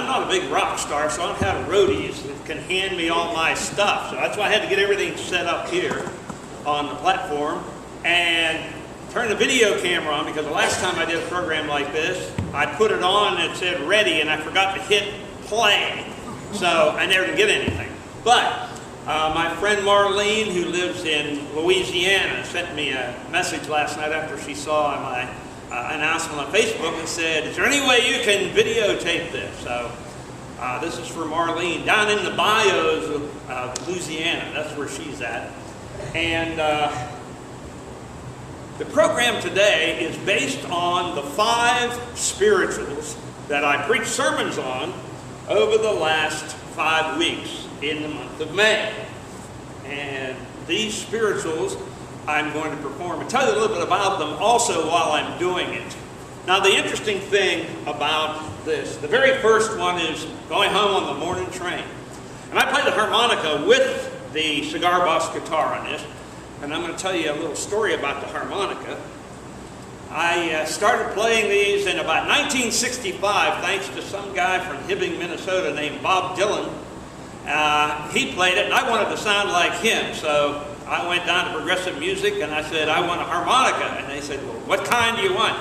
I'm not a big rock star, so I don't have roadies that can hand me all my stuff. So that's why I had to get everything set up here on the platform and turn the video camera on, because the last time I did a program like this, I put it on and it said ready, and I forgot to hit play. So I never did get anything. But my friend Marlene, who lives in Louisiana, sent me a message last night after she saw my announcement on Facebook and said, is there any way you can videotape this? So this is for Marlene down in the bayous of Louisiana. That's where she's at. And the program today is based on the 5 spirituals that I preached sermons on over the last 5 weeks in the month of May. And these spirituals I'm going to perform and tell you a little bit about them also while I'm doing it. Now, the interesting thing about this, the very first one is going home on the morning train. And I play the harmonica with the Cigar Boss guitar on this. And I'm going to tell you a little story about the harmonica. I started playing these in about 1965 thanks to some guy from Hibbing, Minnesota named Bob Dylan. He played it and I wanted to sound like him. So I went down to Progressive Music and I said, I want a harmonica. And they said, well, what kind do you want?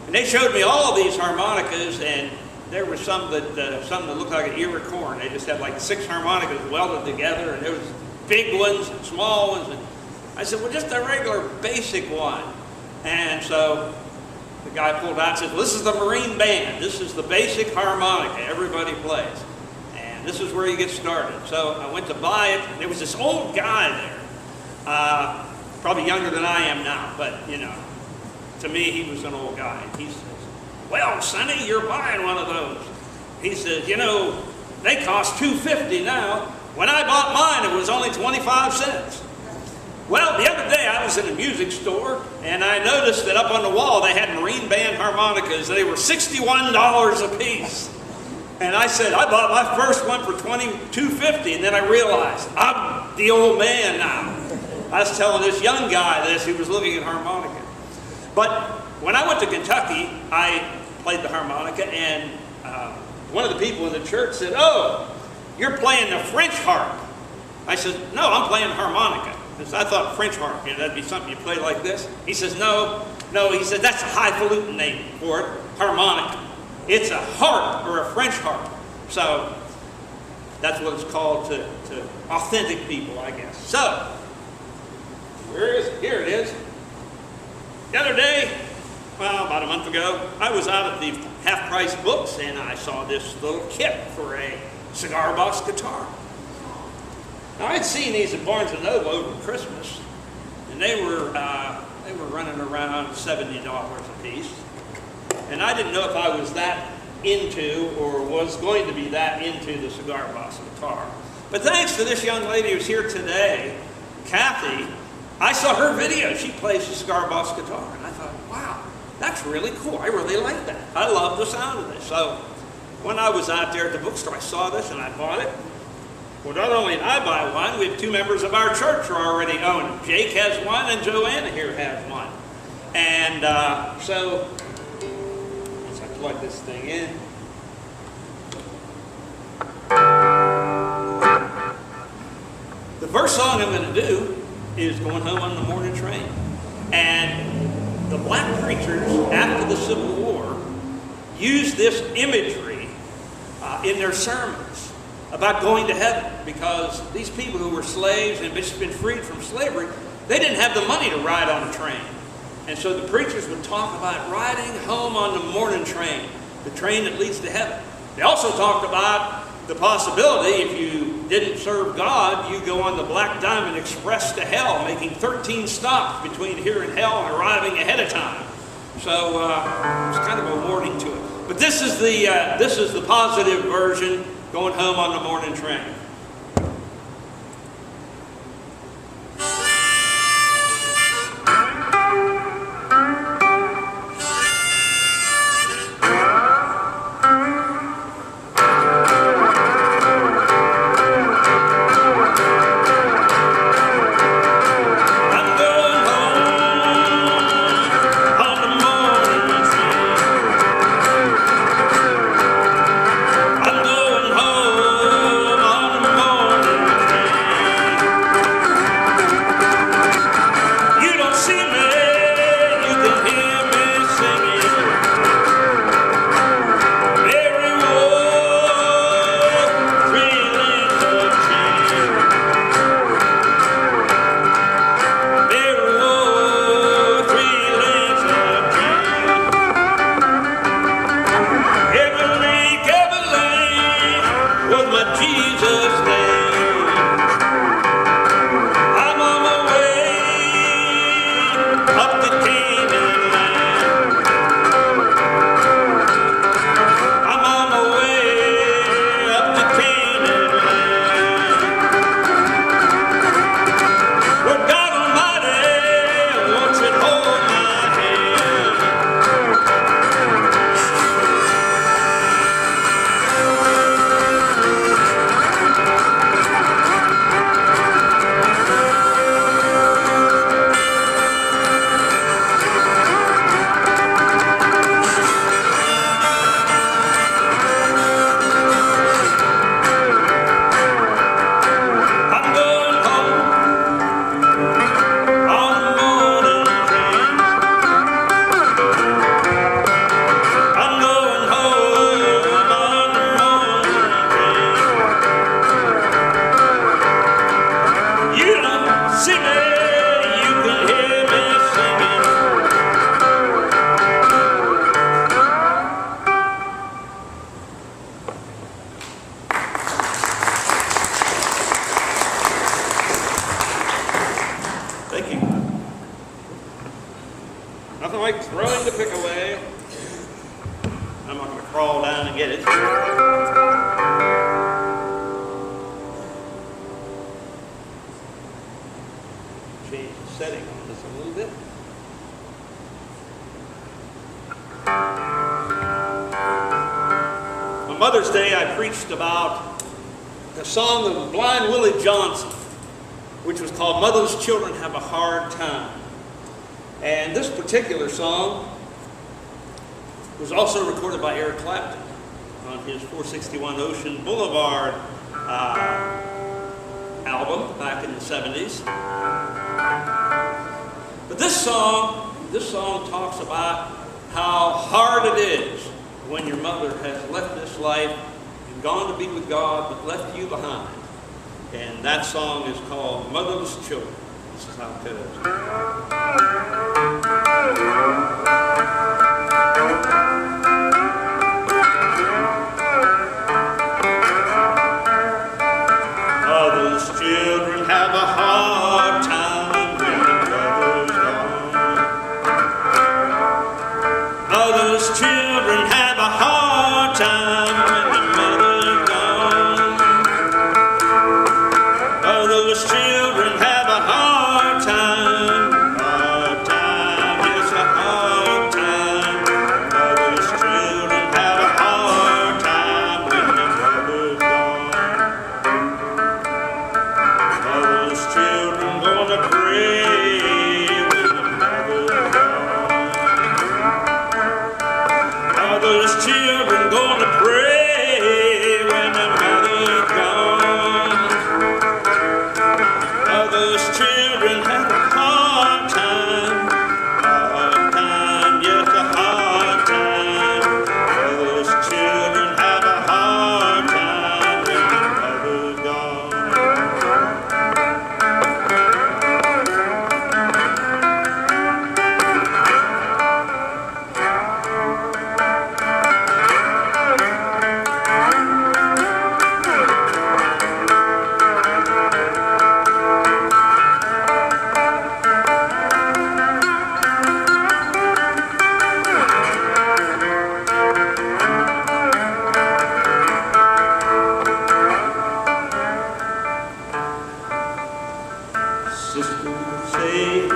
And they showed me all of these harmonicas, and there were some that looked like an ear of corn. They just had like 6 harmonicas welded together, and there was big ones and small ones. And I said, well, just a regular basic one. And so the guy pulled out and said, well, this is the Marine Band. This is the basic harmonica everybody plays. And this is where you get started. So I went to buy it. There was this old guy there, probably younger than I am now, but you know, to me he was an old guy. And he says, well, Sonny, you're buying one of those. He says, you know, they cost $2.50 now. When I bought mine, it was only 25 cents. Well, the other day I was in a music store and I noticed that up on the wall they had Marine Band harmonicas. They were $61 a piece. And I said, I bought my first one for $22.50, and then I realized I'm the old man now. I was telling this young guy this, who was looking at harmonica. But when I went to Kentucky, I played the harmonica, and one of the people in the church said, oh, you're playing the French harp. I said, no, I'm playing the harmonica. Because I thought French harp, you know, that'd be something you play like this. He says, no, he said, that's a highfalutin name for it, harmonica. It's a harp, or a French harp. So that's what it's called to authentic people, I guess. So, where is it? Here it is. The other day, well, about a month ago, I was out at the half-price books and I saw this little kit for a Cigar Boss guitar. Now, I'd seen these at Barnes & Noble over Christmas, and they were running around $70 a piece. And I didn't know if I was that into or was going to be that into the Cigar Boss guitar. But thanks to this young lady who's here today, Kathy, I saw her video. She plays the Cigar Boss guitar. And I thought, wow, that's really cool. I really like that. I love the sound of this. So when I was out there at the bookstore, I saw this and I bought it. Well, not only did I buy one, we have 2 members of our church who already own it. Jake has one and Joanna here has one. And so as I plug this thing in, the first song I'm going to do is Going Home on the Morning Train. And the black preachers after the Civil War used this imagery in their sermons about going to heaven, because these people who were slaves and had been freed from slavery, they didn't have the money to ride on a train. And so the preachers would talk about riding home on the morning train, the train that leads to heaven. They also talked about the possibility, if you didn't serve God, you go on the Black Diamond Express to hell, making 13 stops between here and hell and arriving ahead of time. So it's kind of a warning to it. But this is the positive version, going home on the morning train. I'm Nothing like throwing the pick away. I'm not going to crawl down and get it. Change the setting on this a little bit. On Mother's Day, I preached about the song of Blind Willie Johnson, which was called Mother's Children Have a Hard Time. And this particular song was also recorded by Eric Clapton on his 461 Ocean Boulevard album back in the 70s. But this song talks about how hard it is when your mother has left this life and gone to be with God but left you behind. And that song is called Motherless Children. This is how it goes. Motherless children have a hard time when the mother's gone. Motherless children have a hard time when the mother's gone. Motherless children have a hard time. Hard time, yes, a hard time. Motherless children have a hard time when the mother's gone. Motherless children gonna pray when the mother's gone. Motherless children gonna pray when the mother's gone. Motherless children have a hard time. Hard time, yes, a hard time. Motherless children have a hard time when the mother's gone. Sister will say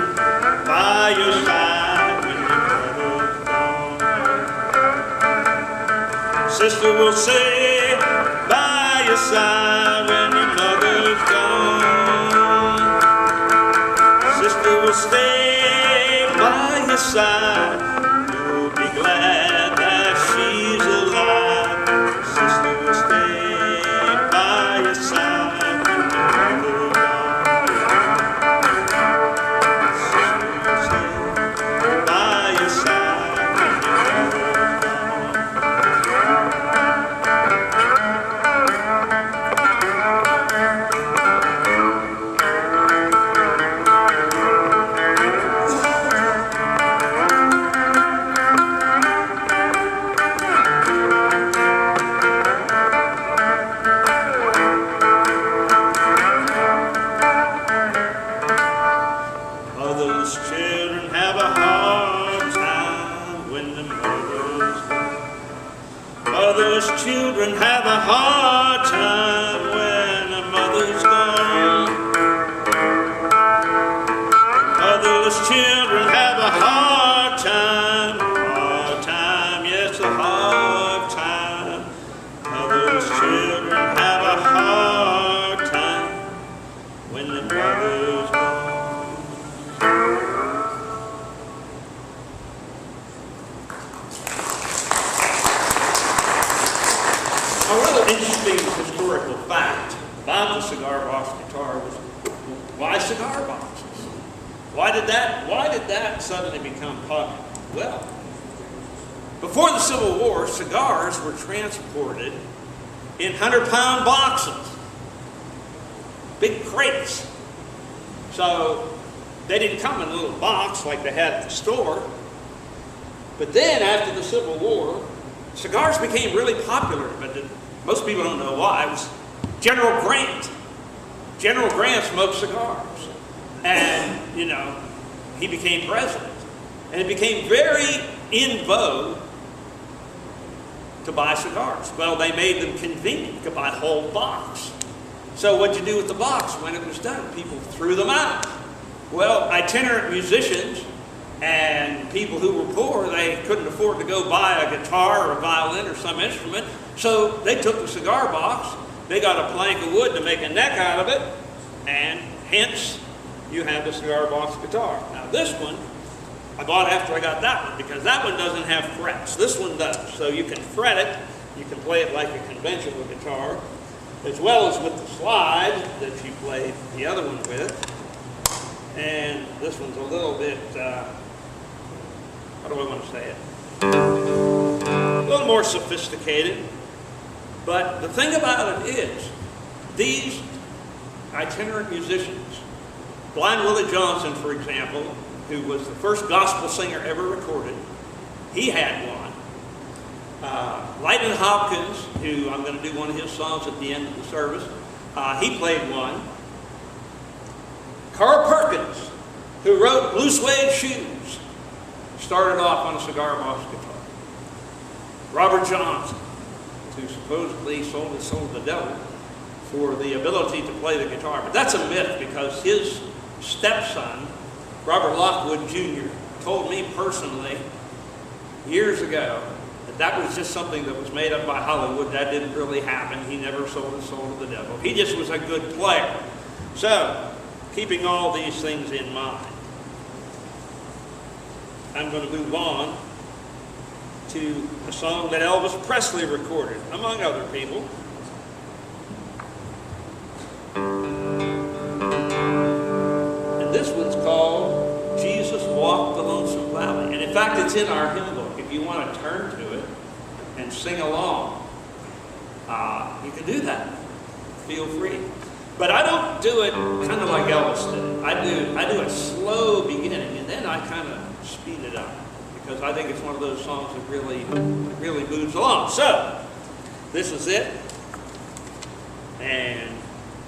by your side when your mother's gone. Sister will say by your side when your mother's gone. Sister will stay by your side. You'll be glad that she's alive. Sister will stay by your side when your mother's gone. Motherless children have a hard time when the mother's gone. Motherless children have a hard time when the mother's gone. Motherless children have a hard time, yes, a hard time. Motherless children have a hard time when the mother's gone. A rather interesting historical fact about the cigar box guitar was why cigar boxes? Why did that suddenly become popular? Well, before the Civil War, cigars were transported in 100-pound boxes, big crates. So they didn't come in a little box like they had at the store. But then after the Civil War, cigars became really popular, but most people don't know why. It was General Grant. General Grant smoked cigars. And, he became president. And it became very in vogue to buy cigars. Well, they made them convenient. You could buy a whole box. So what'd you do with the box when it was done? People threw them out. Well, itinerant musicians and people who were poor, they couldn't afford to go buy a guitar or a violin or some instrument. So they took the cigar box, they got a plank of wood to make a neck out of it, and hence you have the cigar box guitar. Now this one, I bought after I got that one because that one doesn't have frets. This one does. So you can fret it, you can play it like a conventional guitar, as well as with the slide that you played the other one with. And this one's a little bit, how do I want to say it? A little more sophisticated. But the thing about it is, these itinerant musicians, Blind Willie Johnson, for example, who was the first gospel singer ever recorded, he had one. Lightnin' Hopkins, who I'm going to do one of his songs at the end of the service, he played one. Carl Perkins, who wrote Blue Suede Shoes, started off on a cigar box guitar. Robert Johnson, who supposedly sold his soul to the devil for the ability to play the guitar. But that's a myth because his stepson, Robert Lockwood Jr., told me personally years ago that that was just something that was made up by Hollywood. That didn't really happen. He never sold his soul to the devil. He just was a good player. So, keeping all these things in mind, I'm going to move on to a song that Elvis Presley recorded, among other people. And this one's called Jesus Walked the Lonesome Valley. And in fact, it's in our hymn book. If you want to turn to it and sing along, you can do that. Feel free. But I don't do it kind of like Elvis did. I do a slow beginning, and then I kind of speed it up, because I think it's one of those songs that really moves along. So, this is it. And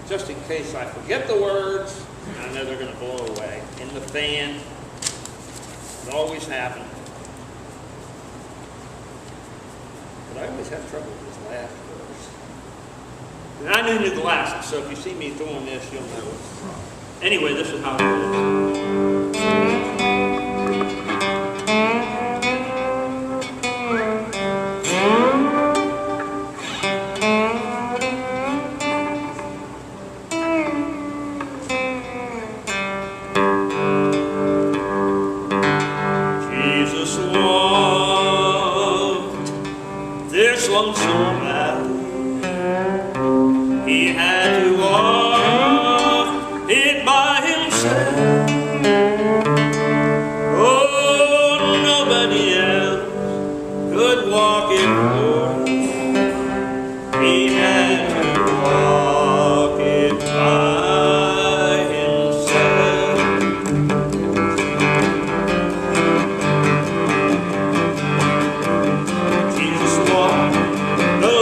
just in case I forget the words, I know they're going to blow away. In the fan, it always happens. But I always have trouble with this last verse. And I need new glasses, so if you see me throwing this, you'll know what's wrong. Anyway, this is how it goes. Jesus walked this lonesome valley. He had to walk it by himself. Oh, nobody else could walk it for him. He had to walk it by himself. Jesus walked the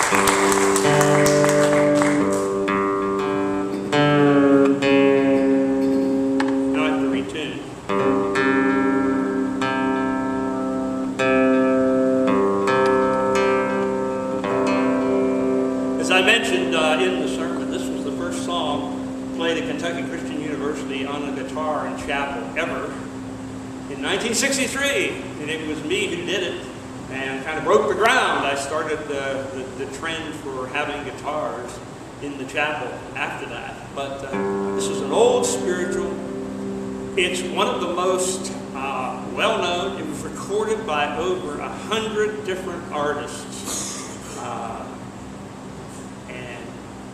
Now I have to retune. As I mentioned in the sermon, this was the first song played at Kentucky Christian University on a guitar in chapel ever in 1963, and it was me who did it and kind of broke the ground. I started the trend for having guitars in the chapel after that. But this is an old spiritual. It's one of the most well-known. It was recorded by over 100 different artists.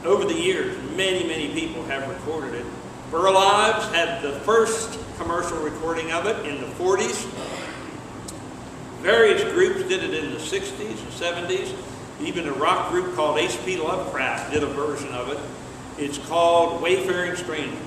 Over the years, many people have recorded it. Burl Ives had the first commercial recording of it in the 40s. Various groups did it in the 60s and 70s. Even a rock group called H.P. Lovecraft did a version of it. It's called Wayfaring Stranger.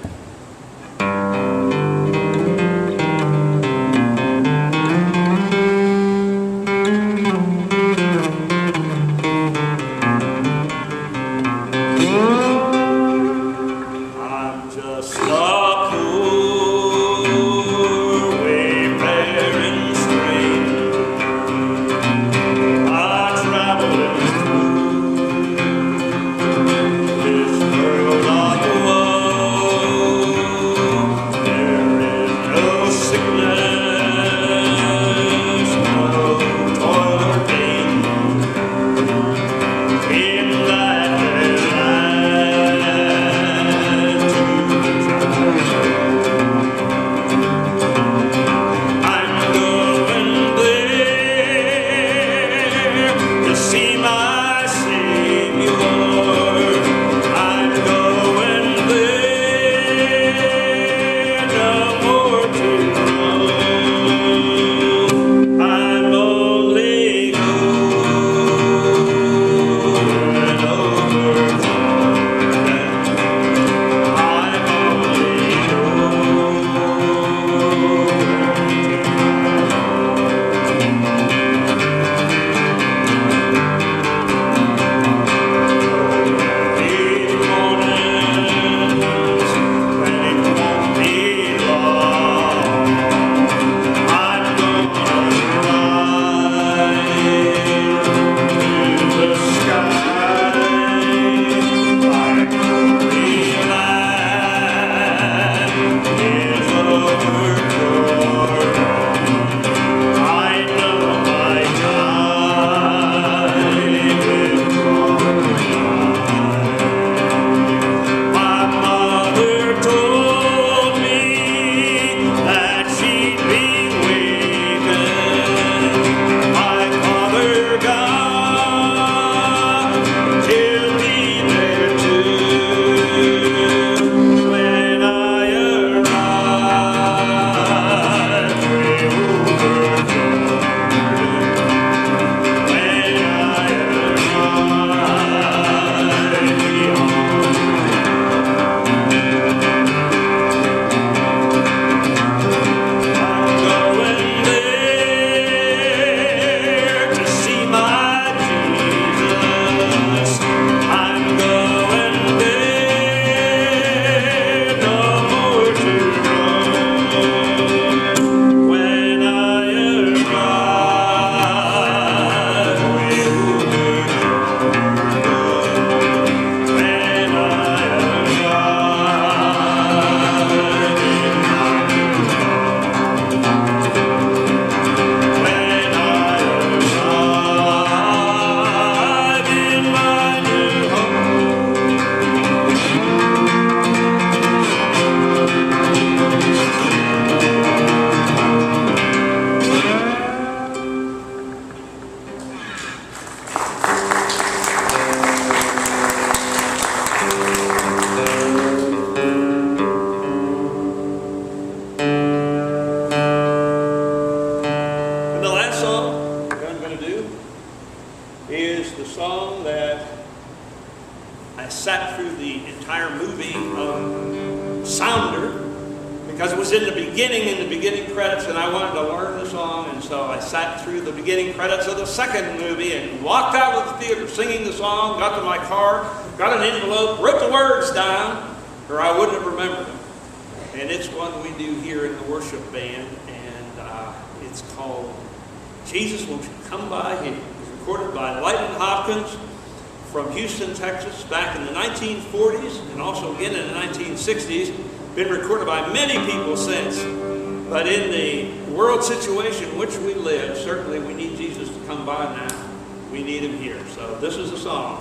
because it was in the beginning credits, and I wanted to learn the song, and so I sat through the beginning credits of the second movie and walked out of the theater singing the song, got to my car, got an envelope, wrote the words down, or I wouldn't have remembered them. And it's one we do here in the worship band, and it's called Jesus Won't You Come By Here. It was recorded by Lightning Hopkins from Houston, Texas, back in the 1940s, and also again in the 1960s. Been recorded by many people since. But in the world situation in which we live, certainly we need Jesus to come by now. We need him here. So this is the song.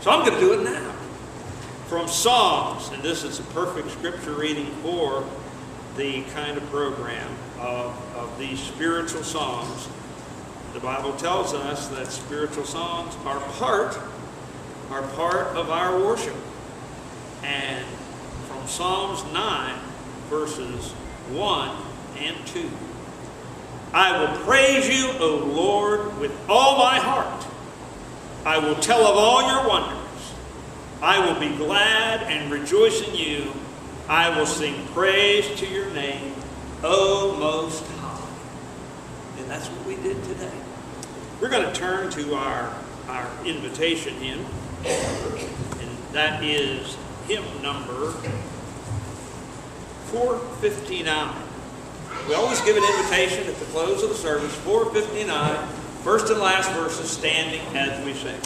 So I'm going to do it now. From Psalms, and this is a perfect scripture reading for the kind of program of these spiritual songs. The Bible tells us that spiritual songs are part of our worship. And from Psalms 9, verses 1 and 2. I will praise you, O Lord, with all my heart. I will tell of all your wonders. I will be glad and rejoice in you. I will sing praise to your name, O Most High. And that's what we did today. We're going to turn to our invitation hymn, and that is hymn number 459. We always give an invitation at the close of the service, 459, first and last verses, standing as we sing.